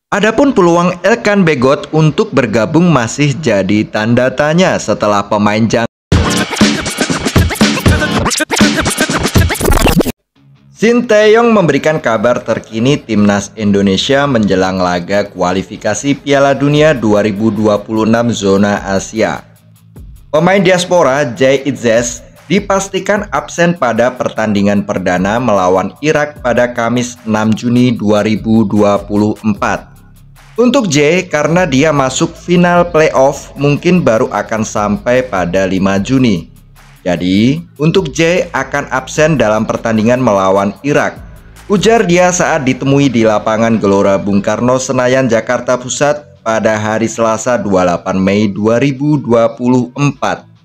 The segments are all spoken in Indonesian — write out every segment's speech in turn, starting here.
Adapun peluang Elkan Bagot untuk bergabung masih jadi tanda tanya setelah pemain Sinteyong memberikan kabar terkini timnas Indonesia menjelang laga kualifikasi Piala Dunia 2026 zona Asia. Pemain diaspora Jay Itzes dipastikan absen pada pertandingan perdana melawan Irak pada Kamis 6 Juni 2024. Untuk J, karena dia masuk final playoff, mungkin baru akan sampai pada 5 Juni. Jadi, untuk J akan absen dalam pertandingan melawan Irak. Ujar dia saat ditemui di lapangan Gelora Bung Karno, Senayan, Jakarta Pusat pada hari Selasa 28 Mei 2024.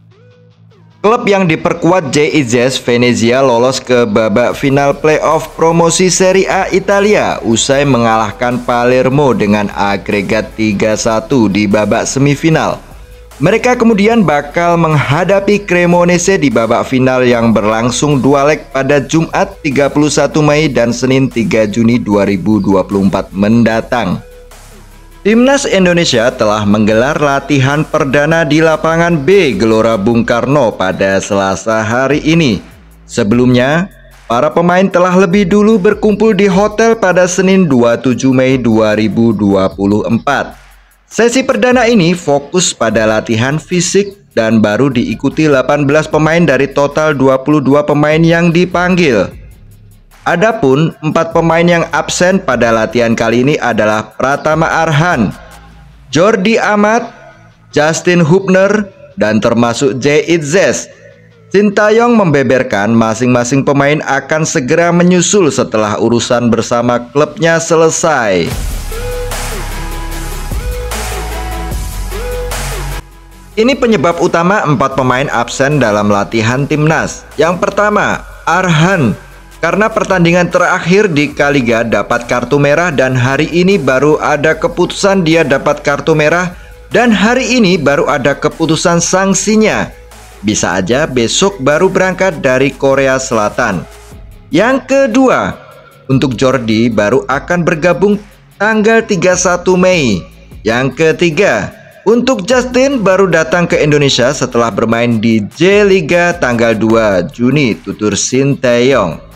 Klub yang diperkuat Jay Itzes, Venezia, lolos ke babak final playoff promosi Serie A Italia usai mengalahkan Palermo dengan agregat 3-1 di babak semifinal. Mereka kemudian bakal menghadapi Cremonese di babak final yang berlangsung 2 leg pada Jumat 31 Mei dan Senin 3 Juni 2024 mendatang. Timnas Indonesia telah menggelar latihan perdana di lapangan B Gelora Bung Karno pada Selasa hari ini. Sebelumnya, para pemain telah lebih dulu berkumpul di hotel pada Senin 27 Mei 2024. Sesi perdana ini fokus pada latihan fisik dan baru diikuti 18 pemain dari total 22 pemain yang dipanggil. Adapun 4 pemain yang absen pada latihan kali ini adalah Pratama Arhan, Jordi Amat, Justin Hubner, dan termasuk Jay Itzes. Sinteyong membeberkan masing-masing pemain akan segera menyusul setelah urusan bersama klubnya selesai. Ini penyebab utama 4 pemain absen dalam latihan timnas. Yang pertama, Arhan. Karena pertandingan terakhir di Kaliga dapat kartu merah dan hari ini baru ada keputusan dia dapat kartu merah dan hari ini baru ada keputusan sanksinya. Bisa aja besok baru berangkat dari Korea Selatan. Yang kedua, untuk Jordi baru akan bergabung tanggal 31 Mei. Yang ketiga, untuk Justin baru datang ke Indonesia setelah bermain di J Liga tanggal 2 Juni, tutur Sinteyong.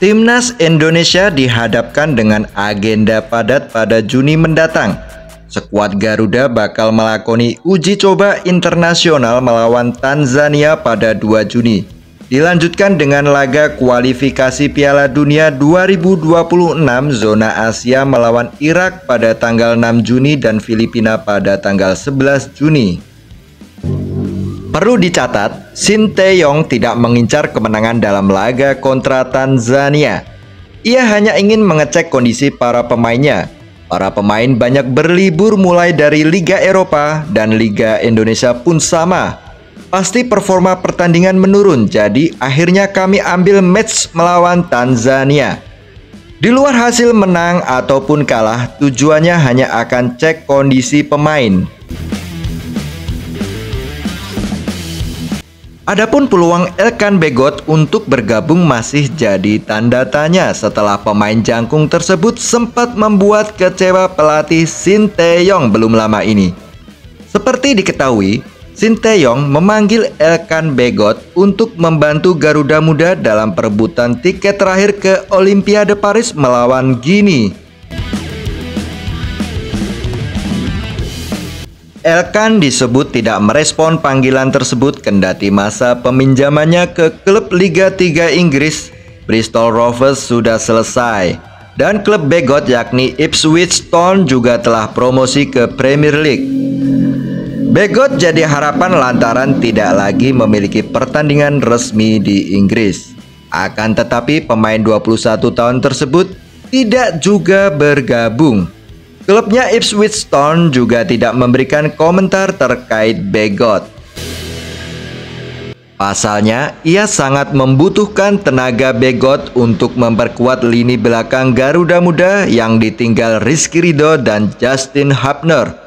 Timnas Indonesia dihadapkan dengan agenda padat pada Juni mendatang. Skuad Garuda bakal melakoni uji coba internasional melawan Tanzania pada 2 Juni. Dilanjutkan dengan laga kualifikasi Piala Dunia 2026 zona Asia melawan Irak pada tanggal 6 Juni dan Filipina pada tanggal 11 Juni. Perlu dicatat, Sinteyong tidak mengincar kemenangan dalam laga kontra Tanzania. Ia hanya ingin mengecek kondisi para pemainnya. Para pemain banyak berlibur mulai dari Liga Eropa dan Liga Indonesia pun sama. Pasti performa pertandingan menurun, jadi akhirnya kami ambil match melawan Tanzania. Di luar hasil menang ataupun kalah, tujuannya hanya akan cek kondisi pemain. Adapun peluang Elkan Bagot untuk bergabung masih jadi tanda tanya setelah pemain jangkung tersebut sempat membuat kecewa pelatih Sinteyong belum lama ini. Seperti diketahui, Sinteyong memanggil Elkan Bagot untuk membantu Garuda Muda dalam perebutan tiket terakhir ke Olimpiade Paris melawan Guinea. Elkan disebut tidak merespon panggilan tersebut kendati masa peminjamannya ke klub Liga 3 Inggris Bristol Rovers sudah selesai dan klub Bagot yakni Ipswich Town juga telah promosi ke Premier League. Bagot jadi harapan lantaran tidak lagi memiliki pertandingan resmi di Inggris. Akan tetapi pemain 21 tahun tersebut tidak juga bergabung. Klubnya Ipswich Town juga tidak memberikan komentar terkait Bagot. Pasalnya, ia sangat membutuhkan tenaga Bagot untuk memperkuat lini belakang Garuda Muda yang ditinggal Rizky Ridho dan Justin Hubner.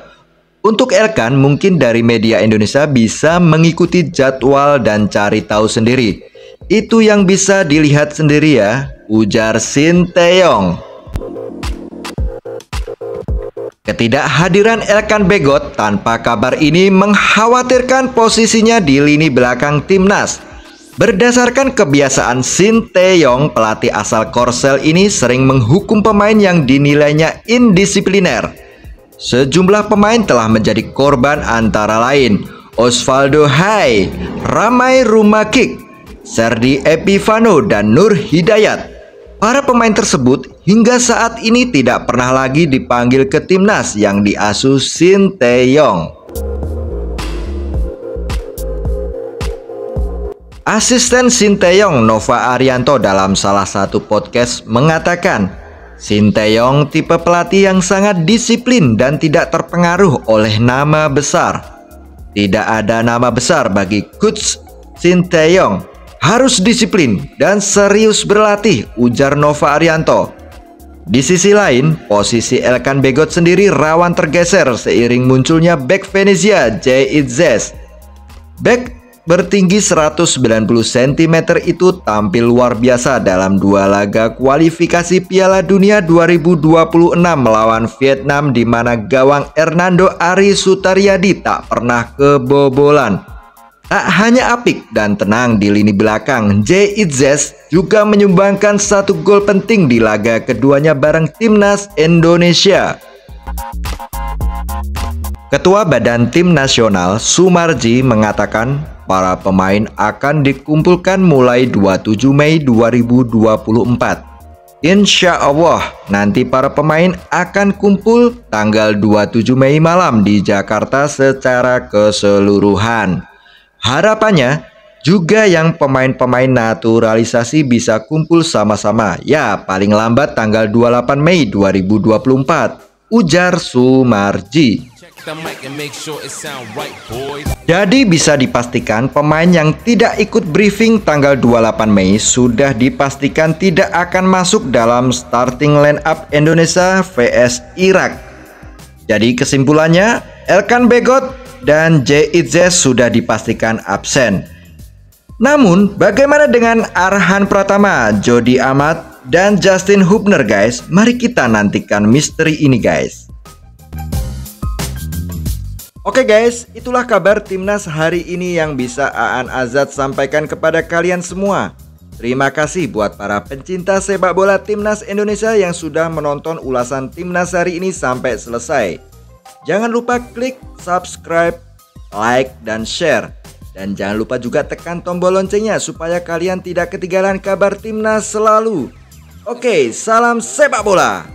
Untuk Elkan, mungkin dari media Indonesia bisa mengikuti jadwal dan cari tahu sendiri. Itu yang bisa dilihat sendiri ya. ujar Sinteyong. Ketidakhadiran Elkan Bagot tanpa kabar ini mengkhawatirkan posisinya di lini belakang timnas. Berdasarkan kebiasaan Sinteyong, pelatih asal Korsel ini sering menghukum pemain yang dinilainya indisipliner. Sejumlah pemain telah menjadi korban antara lain Osvaldo Hai, Ramai Rumakik, Serdi Epifano, dan Nur Hidayat. Para pemain tersebut hingga saat ini tidak pernah lagi dipanggil ke timnas yang diasuh Sinteyong. Asisten Sinteyong Nova Arianto dalam salah satu podcast mengatakan, Sinteyong tipe pelatih yang sangat disiplin dan tidak terpengaruh oleh nama besar. Tidak ada nama besar bagi Coach Sinteyong. Harus disiplin dan serius berlatih, ujar Nova Arianto. Di sisi lain, posisi Elkan Bagot sendiri rawan tergeser seiring munculnya bek Venezia Jay Itzes. Bek bertinggi 190 cm itu tampil luar biasa dalam dua laga kualifikasi Piala Dunia 2026 melawan Vietnam, di mana gawang Hernando Ari Sutariadi tak pernah kebobolan. Tak hanya apik dan tenang di lini belakang, Jay Itzes juga menyumbangkan satu gol penting di laga keduanya bareng timnas Indonesia. Ketua Badan Tim Nasional Sumarji mengatakan para pemain akan dikumpulkan mulai 27 Mei 2024. Insya Allah nanti para pemain akan kumpul tanggal 27 Mei malam di Jakarta secara keseluruhan. Harapannya juga yang pemain-pemain naturalisasi bisa kumpul sama-sama, ya paling lambat tanggal 28 Mei 2024, ujar Sumarji. Jadi bisa dipastikan pemain yang tidak ikut briefing tanggal 28 Mei sudah dipastikan tidak akan masuk dalam starting line up Indonesia vs Irak. Jadi kesimpulannya, Elkan Bagot dan Jay Itzes sudah dipastikan absen. Namun, bagaimana dengan Arhan Pratama, Jody Amat, dan Justin Hubner guys? Mari kita nantikan misteri ini guys. Oke guys, itulah kabar timnas hari ini yang bisa Aan Azad sampaikan kepada kalian semua. Terima kasih buat para pencinta sepak bola timnas Indonesia yang sudah menonton ulasan timnas hari ini sampai selesai. Jangan lupa klik subscribe, like, dan share. Dan jangan lupa juga tekan tombol loncengnya supaya kalian tidak ketinggalan kabar timnas selalu. Oke, salam sepak bola.